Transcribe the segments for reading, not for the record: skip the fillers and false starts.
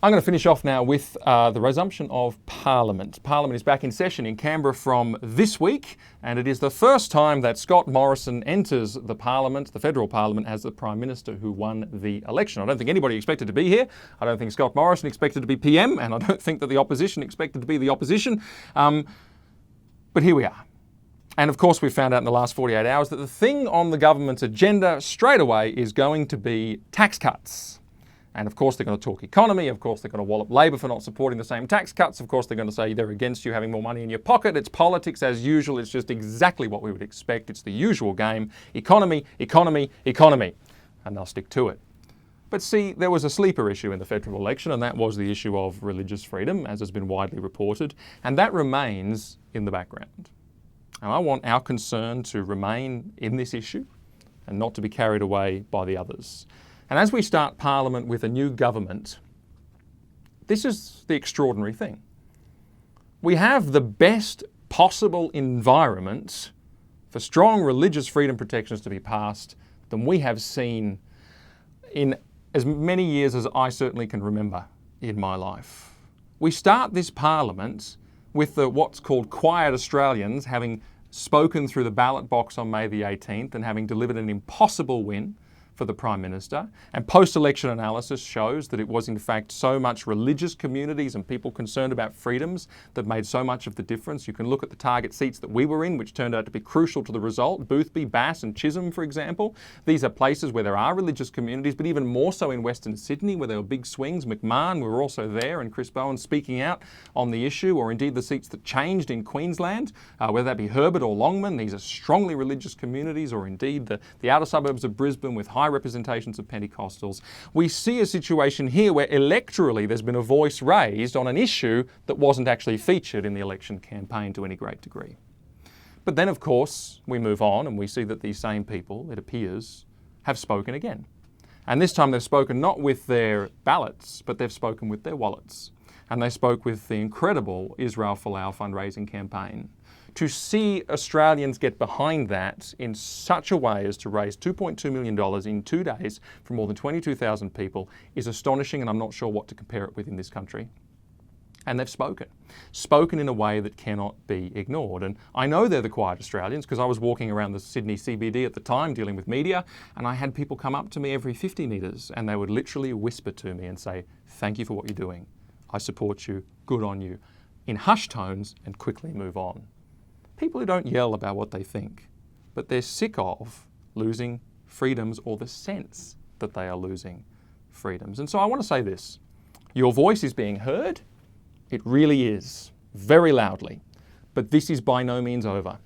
I'm going to finish off now with the resumption of Parliament. Parliament is back in session in Canberra from this week, and it is the first time that Scott Morrison enters the Parliament, the federal Parliament, as the Prime Minister who won the election. I don't think anybody expected to be here. I don't think Scott Morrison expected to be PM, and I don't think that the opposition expected to be the opposition. But here we are. And of course, we found out in the last 48 hours that the thing on the government's agenda straight away is going to be tax cuts. And of course, they're going to talk economy. Of course, they're going to wallop Labor for not supporting the same tax cuts. Of course, they're going to say they're against you having more money in your pocket. It's politics as usual. It's just exactly what we would expect. It's the usual game. Economy, economy, economy. And they'll stick to it. But see, there was a sleeper issue in the federal election, and that was the issue of religious freedom, as has been widely reported. And that remains in the background. And I want our concern to remain in this issue and not to be carried away by the others. And as we start Parliament with a new government, this is the extraordinary thing. We have the best possible environment for strong religious freedom protections to be passed than we have seen in as many years as I certainly can remember in my life. We start this Parliament with what's called quiet Australians having spoken through the ballot box on May the 18th and having delivered an impossible win for the Prime Minister, and post-election analysis shows that it was in fact so much religious communities and people concerned about freedoms that made so much of the difference. You can look at the target seats that we were in, which turned out to be crucial to the result. Boothby, Bass and Chisholm, for example. These are places where there are religious communities, but even more so in Western Sydney, where there were big swings. McMahon, we were also there, and Chris Bowen speaking out on the issue, or indeed the seats that changed in Queensland, whether that be Herbert or Longman. These are strongly religious communities, or indeed the outer suburbs of Brisbane with high representations of Pentecostals. We see a situation here where electorally there's been a voice raised on an issue that wasn't actually featured in the election campaign to any great degree. But then, of course, we move on and we see that these same people, it appears, have spoken again. And this time they've spoken not with their ballots, but they've spoken with their wallets. And they spoke with the incredible Israel Folau fundraising campaign. To see Australians get behind that in such a way as to raise $2.2 million in 2 days for more than 22,000 people is astonishing, and I'm not sure what to compare it with in this country. And they've spoken in a way that cannot be ignored. And I know they're the quiet Australians because I was walking around the Sydney CBD at the time dealing with media, and I had people come up to me every 50 metres and they would literally whisper to me and say, "Thank you for what you're doing. I support you. Good on you," in hushed tones, and quickly move on. People who don't yell about what they think, but they're sick of losing freedoms or the sense that they are losing freedoms. And so I want to say this. Your voice is being heard. It really is, very loudly. But this is by no means over.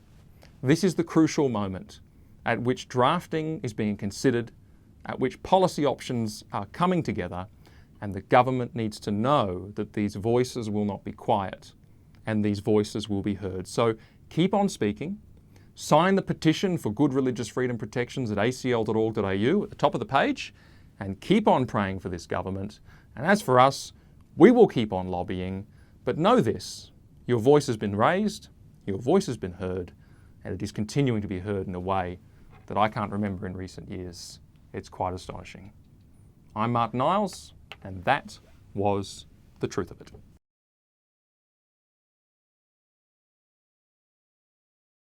This is the crucial moment at which drafting is being considered, at which policy options are coming together, and the government needs to know that these voices will not be quiet and these voices will be heard. So keep on speaking. Sign the petition for good religious freedom protections at acl.org.au at the top of the page, and keep on praying for this government. And as for us, we will keep on lobbying. But know this, your voice has been raised, your voice has been heard, and it is continuing to be heard in a way that I can't remember in recent years. It's quite astonishing. I'm Martin Iles, and that was the truth of it.